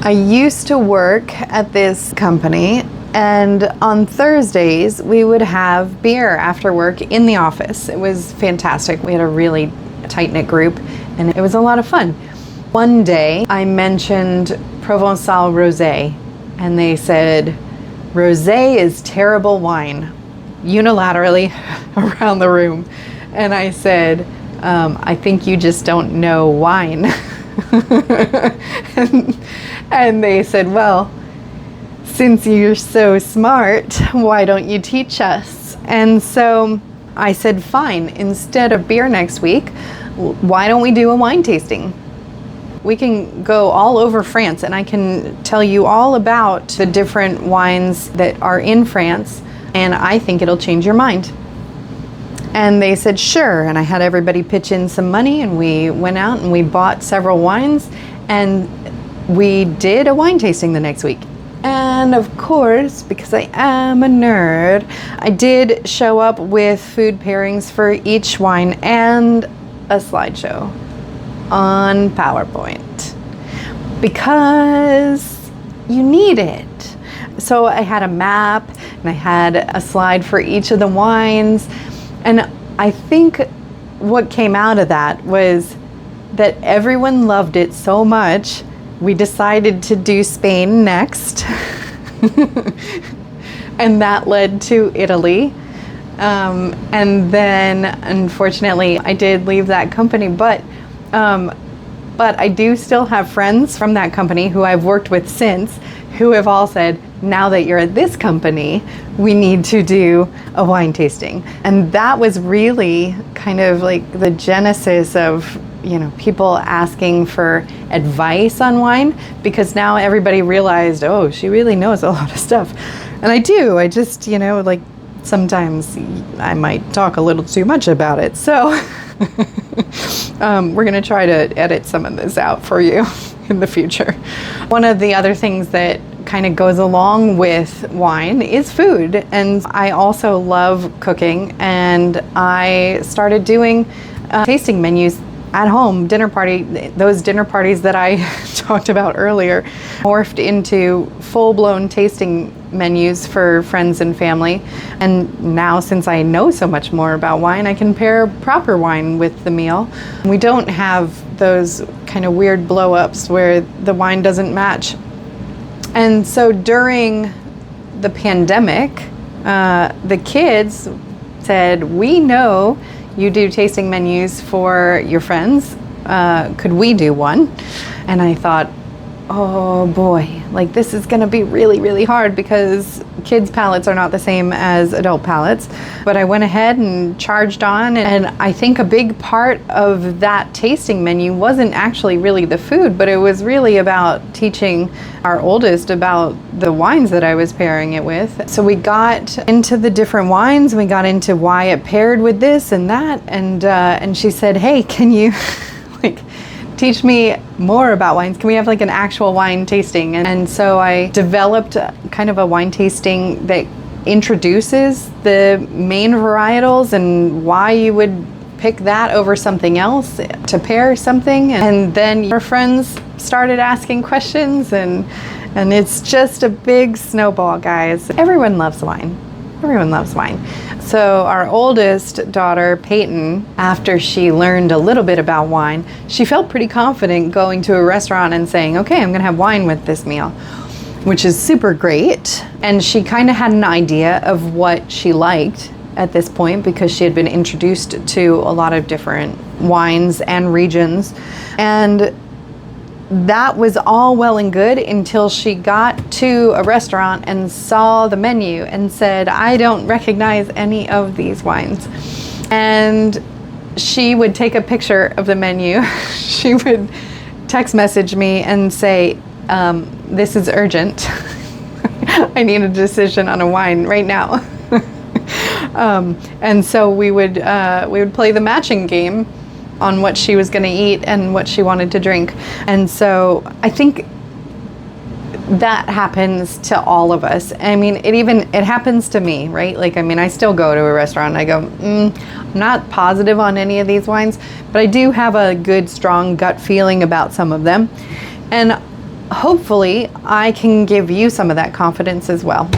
I used to work at this company, and on Thursdays we would have beer after work in the office. It was fantastic. We had a really tight-knit group, and it was a lot of fun. One day I mentioned Provençal rosé, and they said, "Rosé is terrible wine," unilaterally around the room. And I said, "I think you just don't know wine." and they said, "Well, since you're so smart, why don't you teach us?" And so I said, "Fine, instead of beer next week, why don't we do a wine tasting? We can go all over France, and I can tell you all about the different wines that are in France, and I think it'll change your mind." And they said, "Sure." And I had everybody pitch in some money, and we went out and we bought several wines, and we did a wine tasting the next week. And of course, because I am a nerd, I did show up with food pairings for each wine and a slideshow on PowerPoint, because you need it. So I had a map and I had a slide for each of the wines. And I think what came out of that was that everyone loved it so much, we decided to do Spain next. And that led to Italy. And then, unfortunately, I did leave that company, but I do still have friends from that company who I've worked with since, who have all said, "Now that you're at this company, we need to do a wine tasting." And that was really kind of like the genesis of, people asking for advice on wine, because now everybody realized, oh, she really knows a lot of stuff. And I do. I just, sometimes I might talk a little too much about it. So we're going to try to edit some of this out for you in the future. One of the other things that kind of goes along with wine is food. And I also love cooking, and I started doing tasting menus at home. Those dinner parties that I talked about earlier morphed into full-blown tasting menus for friends and family. And now, since I know so much more about wine, I can pair proper wine with the meal. We don't have those kind of weird blow-ups where the wine doesn't match. And so during the pandemic, the kids said, "We know you do tasting menus for your friends. Could we do one?" And I thought, oh boy, this is going to be really, really hard, because kids' palates are not the same as adult palates. But I went ahead and charged on, and I think a big part of that tasting menu wasn't actually really the food, but it was really about teaching our oldest about the wines that I was pairing it with. So we got into the different wines, we got into why it paired with this and that, and she said, "Hey, can you teach me more about wines? Can we have an actual wine tasting?" And so I developed kind of a wine tasting that introduces the main varietals and why you would pick that over something else to pair something. And then your friends started asking questions, and it's just a big snowball, guys. Everyone loves wine. Everyone loves wine. So our oldest daughter, Peyton, after she learned a little bit about wine, she felt pretty confident going to a restaurant and saying, "Okay, I'm going to have wine with this meal," which is super great. And she kind of had an idea of what she liked at this point, because she had been introduced to a lot of different wines and regions. And that was all well and good until she got to a restaurant and saw the menu and said, "I don't recognize any of these wines." And she would take a picture of the menu. She would text message me and say, "This is urgent. I need a decision on a wine right now." And so we would play the matching game on what she was going to eat and what she wanted to drink. And so I think that happens to all of us. I mean, it happens to me, right? I still go to a restaurant and I go, I'm not positive on any of these wines, but I do have a good, strong gut feeling about some of them. And hopefully I can give you some of that confidence as well.